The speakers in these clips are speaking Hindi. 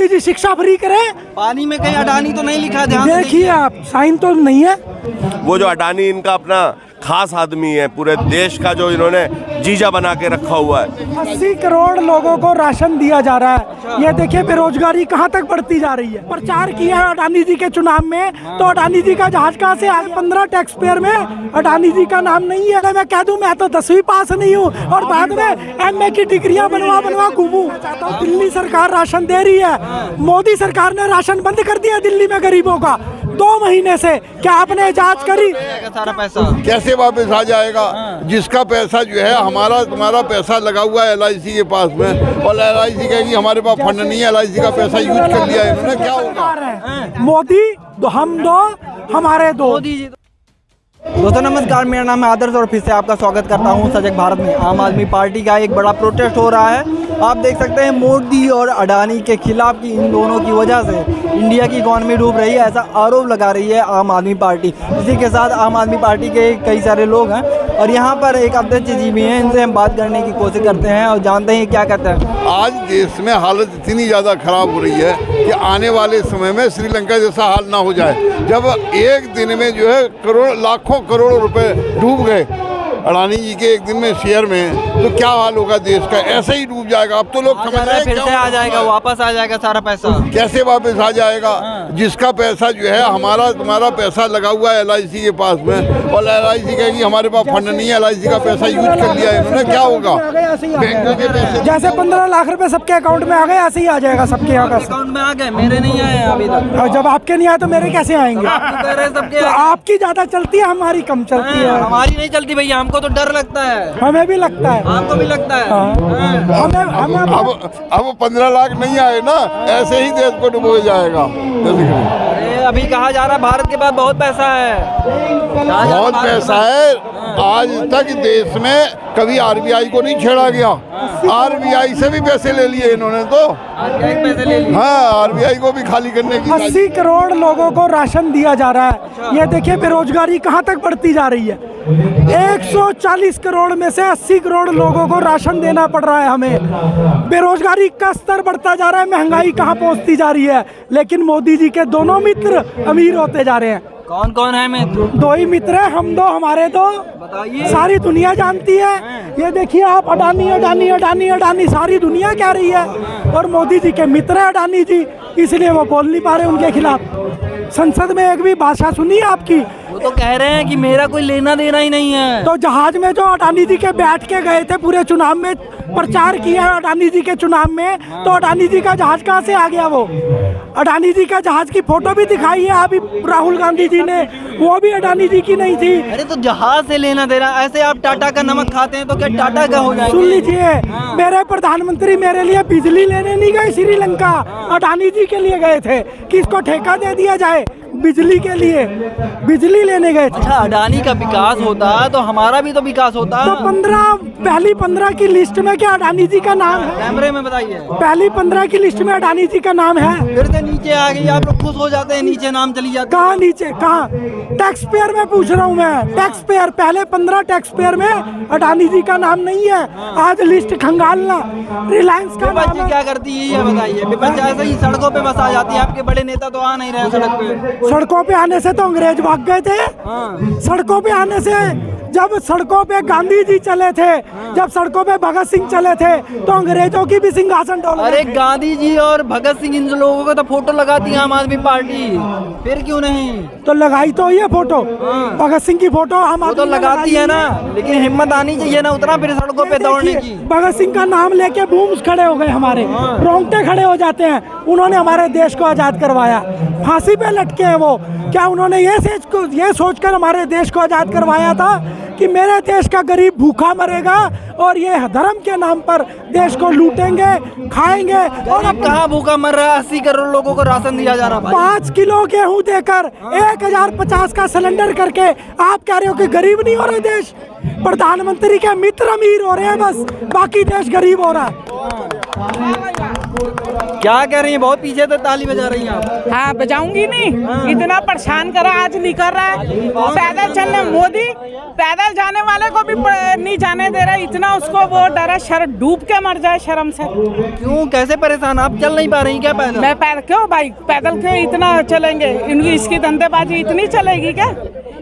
मोदी जी शिक्षा फ्री करें। पानी में कहीं अडानी तो नहीं लिखा, ध्यान देखिए आप, साइन तो नहीं है। वो जो अडानी इनका अपना खास आदमी है, पूरे देश का जो इन्होंने जीजा बना के रखा हुआ है। 80 करोड़ लोगों को राशन दिया जा रहा है। ये देखिए बेरोजगारी कहाँ तक बढ़ती जा रही है। प्रचार किया है अडानी जी के चुनाव में, तो अडानी जी का जहाज कहाँ से आगे? 15 टैक्स पेयर में अडानी जी का नाम नहीं है। मैं कह दूं मैं तो 10वीं पास नहीं हूँ और बाद में MA की डिग्रियां बनवा घूमूं। दिल्ली सरकार राशन दे रही है, मोदी सरकार ने राशन बंद कर दिया दिल्ली में गरीबों का 2 महीने से। क्या आपने जांच करी? सारा पैसा कैसे वापस आ जाएगा? जिसका पैसा जो है हमारा तुम्हारा पैसा लगा हुआ है LIC के पास में, और LIC कहेगी हमारे पास फंड नहीं है, LIC का पैसा यूज कर लिया है इन्होंने, क्या होगा? मोदी दो, हम दो, हमारे दो। दोस्तों नमस्कार, मेरा नाम है आदर्श और फिर से आपका स्वागत करता हूं सजग भारत में। आम आदमी पार्टी का एक बड़ा प्रोटेस्ट हो रहा है। आप देख सकते हैं मोदी और अडानी के खिलाफ की इन दोनों की वजह से इंडिया की इकॉनमी डूब रही है, ऐसा आरोप लगा रही है आम आदमी पार्टी। इसी के साथ आम आदमी पार्टी के कई सारे लोग हैं और यहाँ पर एक अध्यक्ष जी भी हैं, इनसे हम बात करने की कोशिश करते हैं और जानते हैं क्या कहते हैं। आज देश में हालत इतनी ज़्यादा खराब हो रही है कि आने वाले समय में श्रीलंका जैसा हाल ना हो जाए। जब एक दिन में जो है लाखों करोड़ रुपए डूब गए अडानी जी के एक दिन में शेयर में, तो क्या हाल होगा देश का? ऐसे ही डूब जाएगा। अब तो लोग समझ रहे हैं फिर से आ जाएगा, वापस आ जाएगा सारा पैसा। कैसे वापस आ जाएगा? जिसका पैसा जो है हमारा तुम्हारा पैसा लगा हुआ है LIC के पास में, और LIC कहेगी हमारे पास फंड नहीं है, LIC का पैसा यूज कर लिया है इन्होंने, क्या होगा? बैंकों के पैसे जैसे 15 लाख रुपए सबके अकाउंट में आ गए, ऐसे ही आ जाएगा सबके यहाँ पैसा। अकाउंट में आ गए, मेरे नहीं आए अभी तक। और जब आपके नहीं आए तो मेरे कैसे आएंगे? सबके तो आपकी ज्यादा चलती है, हमारी कम चलती है। हमारी नहीं चलती भैया, हमको तो डर लगता है। हमें भी लगता है, आपको भी लगता है। हमें अब 15 लाख नहीं आए ना, ऐसे ही देश को डुबो जाएगा। अरे अभी कहा जा रहा है भारत के पास बहुत पैसा है, बहुत पैसा है। आज तक देश में कभी RBI को नहीं छेड़ा गया, RBI से भी पैसे ले लिए इन्होंने तो। पैसे ले लिए। हाँ, RBI को भी खाली करने की। 80 करोड़ लोगों को राशन दिया जा रहा है। ये देखिए बेरोजगारी कहाँ तक बढ़ती जा रही है। 140 करोड़ में से 80 करोड़ लोगों को राशन देना पड़ रहा है हमें। बेरोजगारी का स्तर बढ़ता जा रहा है, महंगाई कहाँ पहुँचती जा रही है। लेकिन मोदी जी के दोनों मित्र अमीर होते जा रहे हैं। कौन कौन है मित्र? 2 ही मित्र है, हम 2 हमारे 2। बताइए। सारी दुनिया जानती है। ये देखिए आप, अडानी अडानी अडानी अडानी सारी दुनिया कह रही है, और मोदी जी के मित्र है अडानी जी, इसलिए वो बोल नहीं पा रहे उनके खिलाफ। संसद में एक भी भाषा सुनी आपकी? वो तो कह रहे हैं कि मेरा कोई लेना देना ही नहीं है। तो जहाज में जो अडानी जी के बैठ के गए थे, पूरे चुनाव में प्रचार किया है अडानी जी के चुनाव में, तो अडानी जी का जहाज कहाँ से आ गया? वो अडानी जी का जहाज की फोटो भी दिखाई है अभी राहुल गांधी जी ने, वो भी अडानी जी की नहीं थी। अरे तो जहाज से लेना देना, ऐसे आप टाटा का नमक खाते हैं तो क्या टाटा का हो जाएगा? सुन लीजिए, मेरे प्रधानमंत्री मेरे लिए बिजली लेने नहीं गए श्रीलंका, अडानी जी के लिए गए थे कि इसको ठेका दे दिया जाए बिजली के लिए, बिजली लेने गए थे। अच्छा, अडानी का विकास होता तो हमारा भी तो विकास होता। तो पहली 15 की लिस्ट में क्या अडानी जी का नाम है? कैमरे में बताइए। पहली 15 की लिस्ट में अडानी जी का नाम है। फिर से नीचे आ गई, आप लोग खुश हो जाते हैं, नीचे नाम चली जाती है। कहाँ नीचे? कहाँ? टैक्स पेयर में पूछ रहा हूँ मैं। टैक्स पेयर, पहले 15 टैक्स पेयर में अडानी जी का नाम नहीं है। आज लिस्ट खंगालना। रिलायंस का नाम है। क्या करती है ये बताइए? विपक्ष ऐसे ही सड़कों पे बस आ जाती है, आपके बड़े नेता तो आ नहीं रहे सड़क पे। सड़कों पे आने से तो अंग्रेज भाग गए थे। सड़कों पे आने से, जब सड़कों पे गांधी जी चले थे, जब सड़कों पे भगत सिंह चले थे, तो अंग्रेजों की भी सिंहासन डोल गए। अरे गांधी जी और भगत सिंह इन लोगों को तो फोटो लगाती है आम आदमी पार्टी, फिर क्यों नहीं? तो लगाई तो ये फोटो, भगत सिंह की फोटो आम आदमी तो लगाती है ना, लेकिन हिम्मत आनी चाहिए ना उतना फिर सड़कों पे दौड़ने की। भगत सिंह का नाम लेके बूम्स खड़े हो गए, हमारे रोंगटे खड़े हो जाते हैं। उन्होंने हमारे देश को आजाद करवाया, फांसी पे लटके हैं वो। क्या उन्होंने ये सोचकर हमारे देश को आजाद करवाया था कि मेरे देश का गरीब भूखा मरेगा और ये धर्म के नाम पर देश को लूटेंगे, खाएंगे? और अब कहाँ भूखा मर रहा है? 80 करोड़ लोगों को राशन दिया जा रहा है। 5 किलो गेहूं देकर 1050 का सिलेंडर करके आप कह रहे हो कि गरीब नहीं हो रहे देश? प्रधानमंत्री के मित्र अमीर हो रहे हैं बस, बाकी देश गरीब हो रहा है। क्या कह रही हैं, बहुत पीछे से ताली बजा रही हैं आप। हाँ बजाऊंगी नहीं, इतना परेशान करा आज नहीं कर रहा है। पैदल चलने मोदी पैदल जाने वाले को भी नहीं जाने दे रहा, इतना उसको वो डरा शर्म डूब के मर जाए शर्म से। क्यों, कैसे परेशान, आप चल नहीं पा रही क्या पैदल? मैं पैदल क्यों भाई, पैदल क्यों इतना चलेंगे, इनकी इसकी धंधेबाजी इतनी चलेगी क्या,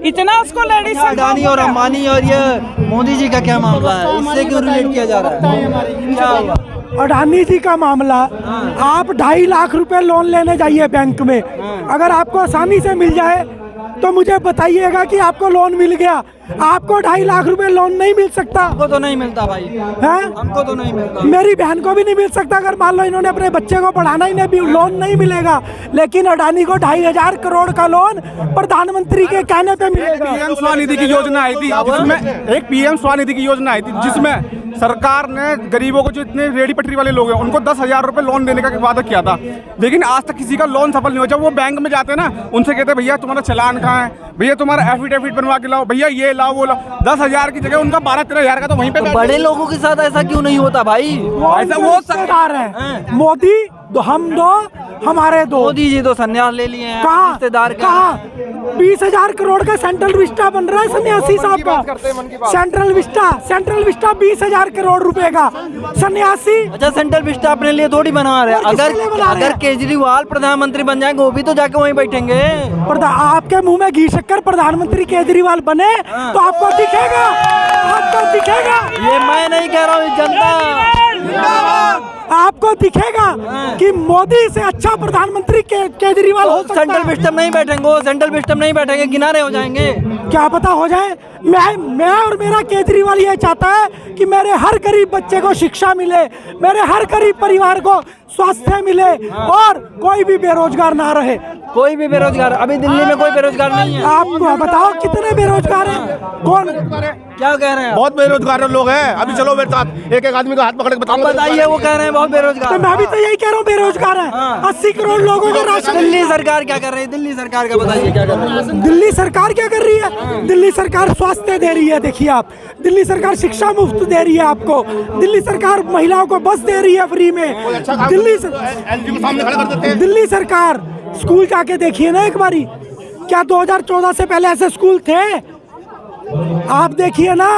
इतना उसको लेडीज अडानी और अंबानी और ये मोदी जी का क्या मामला है, इससे क्यों रिलेट किया जा रहा है? क्या हुआ? अडानी जी का मामला, आप 2.5 लाख रुपए लोन लेने जाइए बैंक में, अगर आपको आसानी से मिल जाए तो मुझे बताइएगा कि आपको लोन मिल गया। आपको 2.5 लाख रुपए लोन नहीं मिल सकता। हमको तो नहीं मिलता भाई, है? हमको तो नहीं मिलता। मेरी बहन को भी नहीं मिल सकता, अगर मान लो इन्होंने अपने बच्चे को पढ़ाना, इन्हें भी लोन नहीं मिलेगा। लेकिन अडानी को 2,500 करोड़ का लोन प्रधानमंत्री के कहने पे मिलेगा। पीएम स्वनिधि की योजना आई थी, जिसमें एक पीएम स्वनिधि की योजना आई थी, जिसमें सरकार ने गरीबों को, जो इतने रेडी पटरी वाले लोग हैं, उनको 10,000 रुपए लोन देने का वादा किया था। लेकिन आज तक किसी का लोन सफल नहीं हुआ। जब वो बैंक में जाते हैं ना, उनसे कहते हैं भैया तुम्हारा चालान कहाँ है, भैया तुम्हारा एफिडेविट बनवा के लाओ, भैया ये लाओ वो लाओ। 10,000 की जगह उनका 12-13,000 का तो वहीं पे बड़े लोगों के साथ ऐसा क्यों नहीं होता भाई? ऐसा वो सरकार है, मोदी तो हम दो हमारे दो। मोदी जी तो संन्यास ले लिए हैं, कहाँ रिश्तेदार कहाँ 20,000 करोड़ का सेंट्रल विस्टा बन रहा है सन्यासी साहब का। सेंट्रल विस्टा 20,000 करोड़ रुपए का सन्यासी। अच्छा, सेंट्रल विस्टा अपने लिए थोड़ी बना रहे हैं। अगर केजरीवाल प्रधानमंत्री बन जाएंगे, वो भी तो जाके वहीं बैठेंगे। आपके मुंह में घी शक्कर प्रधानमंत्री केजरीवाल बने तो आपको दिखेगा, आपको दिखेगा। ये मैं नहीं कह रहा हूँ, जनता आपको दिखेगा कि मोदी से अच्छा प्रधानमंत्री केजरीवाल हो सकता है। सेंट्रल विस्टम नहीं बैठेंगे, वो सेंट्रल विस्टम नहीं बैठेंगे, किनारे हो जाएंगे। क्या पता हो जाए। मैं और मेरा केजरीवाल ये चाहता है कि मेरे हर गरीब बच्चे को शिक्षा मिले, मेरे हर गरीब परिवार को स्वास्थ्य मिले और कोई भी बेरोजगार ना रहे। कोई भी बेरोजगार, अभी दिल्ली में कोई बेरोजगार नहीं है। आप बताओ कितने बेरोजगार हैं? कौन, क्या कह रहे हैं? बहुत बेरोजगार लोग हैं। अभी चलो मेरे साथ, एक आदमी का हाथ पकड़ के बताओ। बताइए, वो कह रहे हैं बहुत बेरोजगार। तो मैं भी तो यही कह रहा हूँ, बेरोजगार है। 80 करोड़ लोगों को राशन। दिल्ली सरकार क्या कर रही है? दिल्ली सरकार का बताइए, क्या कर रही है? दिल्ली सरकार क्या कर रही है? दिल्ली सरकार स्वास्थ्य दे रही है, देखिए आप। दिल्ली सरकार शिक्षा मुफ्त दे रही है आपको। दिल्ली सरकार महिलाओं को बस दे रही है फ्री में। दिल्ली सरकार स्कूल जाके देखिए ना एक बारी, क्या 2014 से पहले ऐसे स्कूल थे? आप देखिए ना,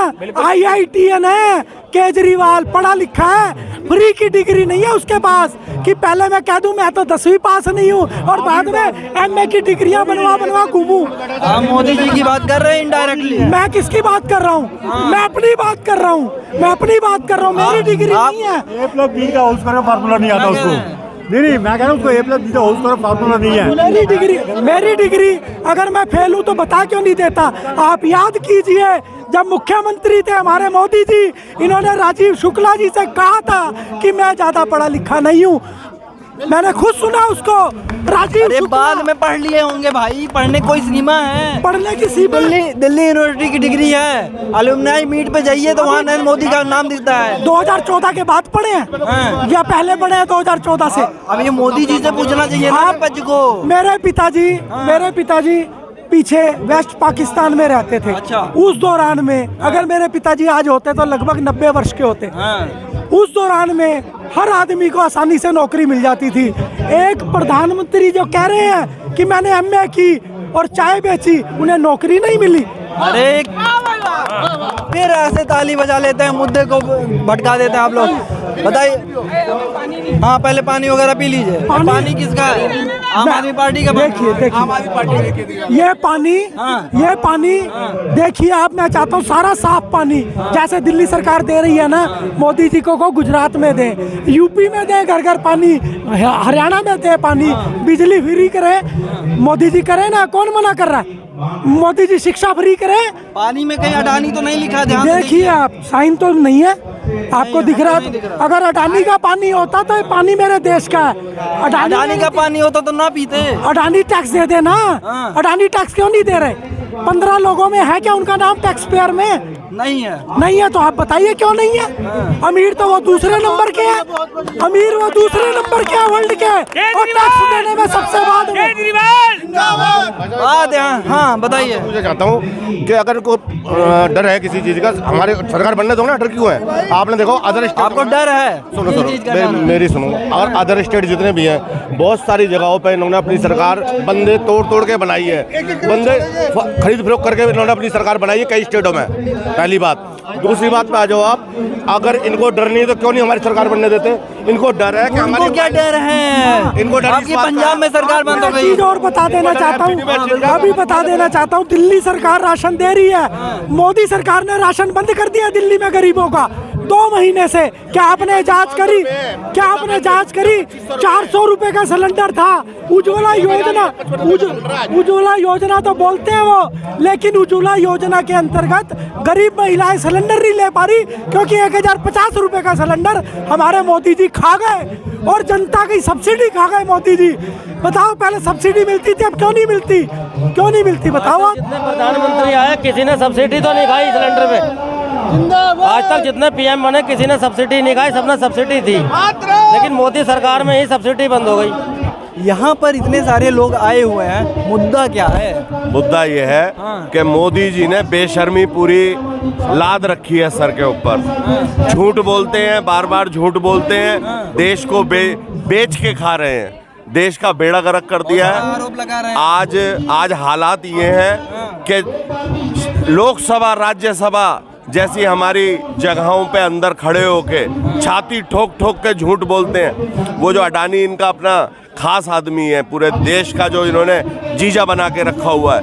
IITN है, केजरीवाल पढ़ा लिखा है, फ्री की डिग्री नहीं है उसके पास कि पहले मैं कह दूं मैं तो 10वीं पास नहीं हूं और बाद में MA की डिग्रियां बनवा घूमूं। आप मोदी जी की बात कर रहे हैं इनडायरेक्टली। मैं किसकी बात कर रहा हूं? मैं अपनी बात कर रहा हूं, मैं अपनी बात कर रहा हूं। मेरी डिग्री नहीं है। A+B का होल स्क्वायर फार्मूला नहीं आता उसको। नहीं, मैं कह रहा हूँ उसको A+B का होल स्क्वायर फार्मूला नहीं है। मेरी डिग्री अगर मैं फेल हूँ तो बता क्यों नहीं देता? आप याद कीजिए, जब मुख्यमंत्री थे हमारे मोदी जी, इन्होंने राजीव शुक्ला जी से कहा था कि मैं ज्यादा पढ़ा लिखा नहीं हूँ। मैंने खुद सुना उसको। राजीव शुक्ला बाद में पढ़ लिए होंगे भाई, पढ़ने कोई सीमा है? पढ़ने की सीमा। दिल्ली यूनिवर्सिटी की डिग्री है, अलुमनाई मीट पे जाइए तो वहाँ नरेंद्र मोदी का नाम दिखता है। 2014 के बाद पढ़े हैं या पहले पढ़े हैं 2014 से? अब ये मोदी जी से पूछना चाहिए ना बच्चे को। मेरे पिताजी पीछे वेस्ट पाकिस्तान में रहते थे। अच्छा। उस दौरान में अगर मेरे पिताजी आज होते तो लगभग 90 वर्ष के होते। उस दौरान में हर आदमी को आसानी से नौकरी मिल जाती थी। एक प्रधानमंत्री जो कह रहे हैं कि मैंने MA की और चाय बेची, उन्हें नौकरी नहीं मिली। अरे फिर ऐसे ताली बजा लेते हैं, मुद्दे को भटका देते हैं आप लोग। बताइए। हाँ, पहले पानी वगैरह पी लीजिए। पानी किसका है? आम आदमी पार्टी का। देखिए आम आदमी पार्टी ये पानी देखिए आप, मैं चाहता हूँ सारा साफ पानी जैसे दिल्ली सरकार दे रही है ना, मोदी जी को गुजरात में दे, UP में दे घर घर पानी, हरियाणा में दे पानी, बिजली फ्री करे। मोदी जी करे ना, कौन मना कर रहा है? मोदी जी शिक्षा फ्री करे। पानी में कहीं अडानी तो नहीं लिखा? ध्यान देखिए आप, साइन तो नहीं है आपको दिख रहा है? अगर अडानी का पानी होता तो ये पानी मेरे देश का है। अडानी का पानी होता तो ना पीते। अडानी टैक्स दे देना। अडानी टैक्स क्यों नहीं दे रहे? 15 लोगों में है क्या उनका नाम टैक्स पेयर में? नहीं है। नहीं है तो आप बताइए क्यों नहीं है? अमीर तो वो दूसरे नंबर के है, अमीर वो दूसरे नंबर के है वर्ल्ड के, और टैक्स देने में सबसे बाद में। बात है। हाँ बताइए। मुझे चाहता हूँ कि अगर को डर है किसी चीज़ का, हमारे सरकार बनने दो ना, डर क्यों है? आपने देखो अदर स्टेट, आपको डर है? सुनो किस चीज़ का डर है? मेरी सुनो, अगर अदर स्टेट जितने भी हैं, बहुत सारी जगहों पे इन्होंने अपनी सरकार बंदे तोड़ के बनाई है, बंदे खरीद फरोख्त करके इन्होंने अपनी सरकार बनाई है कई स्टेटों में। पहली बात। दूसरी बात पे आ जाओ आप, अगर इनको डर नहीं है तो क्यों नहीं हमारी सरकार बनने देते? इनको डर है कि इनको क्या डर है? इनको डर आपकी पंजाब में सरकार बंद हो गई। चीज और बता देना चाहता हूँ, अभी बता देना चाहता हूँ, दिल्ली सरकार राशन दे रही है, मोदी सरकार ने राशन बंद कर दिया दिल्ली में गरीबों का 2 महीने से। क्या आपने जांच करी? क्या आपने जांच करी? 400 रुपए का सिलेंडर था। उज्ज्वला योजना, उज्ज्वला योजना तो बोलते हैं वो, लेकिन उज्ज्वला योजना के अंतर्गत गरीब महिलाएं सिलेंडर नहीं ले पा रही क्योंकि 1050 रुपए का सिलेंडर हमारे मोदी जी खा गए और जनता की सब्सिडी खा गए मोदी जी। बताओ, पहले सब्सिडी मिलती थी, अब क्यों नहीं मिलती? क्यों नहीं मिलती बताओ आप? जितने प्रधानमंत्री आए किसी ने सब्सिडी तो नहीं खाई सिलेंडर पे। आज तक जितने पीएम बने किसी ने सब्सिडी नहीं खाई, सबने सब्सिडी थी, लेकिन मोदी सरकार में ही सब्सिडी बंद हो गई। यहाँ पर इतने सारे लोग आए हुए हैं, मुद्दा क्या है? मुद्दा ये है कि मोदी जी ने बेशर्मी पूरी लाद रखी है सर के ऊपर। झूठ बोलते हैं, बार बार झूठ बोलते हैं, देश को बेच के खा रहे हैं, देश का बेड़ा गर्क कर दिया है। आरोप लगा रहे हैं। आज हालात ये हैं कि लोकसभा राज्यसभा जैसी हमारी जगहों पे अंदर खड़े होके छाती ठोक के झूठ बोलते हैं। वो जो अडानी इनका अपना खास आदमी है, पूरे देश का जो इन्होंने जीजा बना के रखा हुआ है,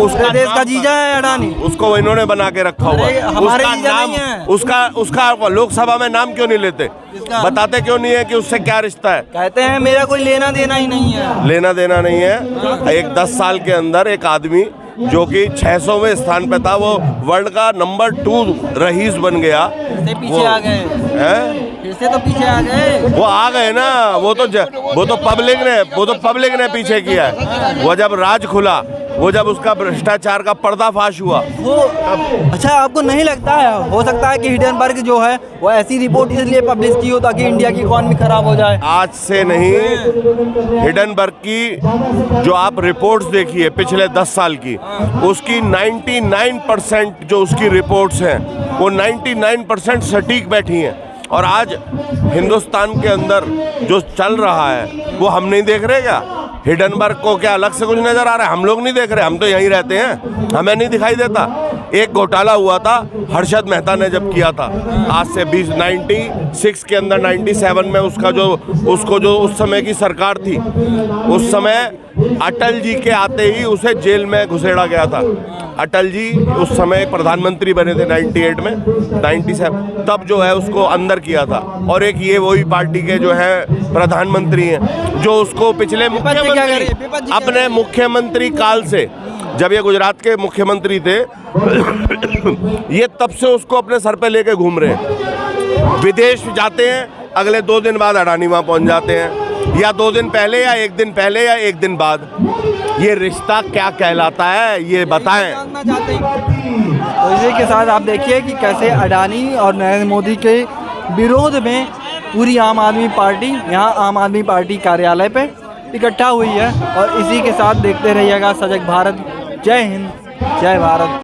उसका देश का जीजा है अडानी, उसको इन्होंने बना के रखा हुआ है। हमारे उसका जीजा नाम, नहीं है। उसका लोकसभा में नाम क्यों नहीं लेते? बताते क्यों नहीं है कि उससे क्या रिश्ता है? कहते हैं मेरा कोई लेना देना ही नहीं है। लेना देना नहीं है। एक 10 साल के अंदर एक आदमी जो कि 600वें स्थान पे था, वो वर्ल्ड का नंबर 2 रईस बन गया। पीछे आ गए हैं, फिर से तो पीछे आ गए। वो आ गए ना, वो तो पब्लिक ने पीछे किया है। वो जब राज खुला, वो जब उसका भ्रष्टाचार का पर्दाफाश हुआ, वो अच्छा आपको नहीं लगता है हो सकता है कि हिडनबर्ग जो है वो ऐसी रिपोर्ट इसलिए पब्लिश की हो ताकि इंडिया की इकॉनमी खराब हो जाए? आज से नहीं, हिडनबर्ग की जो आप रिपोर्ट्स देखिए पिछले 10 साल की, उसकी 99% जो उसकी रिपोर्ट्स हैं वो 99% सटीक बैठी हैं। और आज हिंदुस्तान के अंदर जो चल रहा है वो हम नहीं देख रहे क्या? हिडनबर्ग को क्या अलग से कुछ नजर आ रहा है? हम लोग नहीं देख रहे, हम तो यहीं रहते हैं, हमें नहीं दिखाई देता। एक घोटाला हुआ था हर्षद मेहता ने जब किया था, आज से 96 के अंदर 97 में उसको जो उस समय की सरकार थी, उस समय अटल जी के आते ही उसे जेल में घुसेड़ा गया था। अटल जी उस समय प्रधानमंत्री बने थे 98 में, 97 तब जो है उसको अंदर किया था। और एक ये वही पार्टी के जो है प्रधानमंत्री हैं जो उसको पिछले अपने मुख्यमंत्री काल से, जब ये गुजरात के मुख्यमंत्री थे ये तब से उसको अपने सर पे लेके घूम रहे हैं। विदेश जाते हैं, अगले 2 दिन बाद अडानी वहाँ पहुँच जाते हैं, या 2 दिन पहले या 1 दिन पहले या 1 दिन बाद। ये रिश्ता क्या कहलाता है, ये बताएं। तो इसी के साथ आप देखिए कि कैसे अडानी और नरेंद्र मोदी के विरोध में पूरी आम आदमी पार्टी यहाँ आम आदमी पार्टी कार्यालय पे इकट्ठा हुई है। और इसी के साथ देखते रहिएगा सजग भारत। जय हिंद, जय भारत।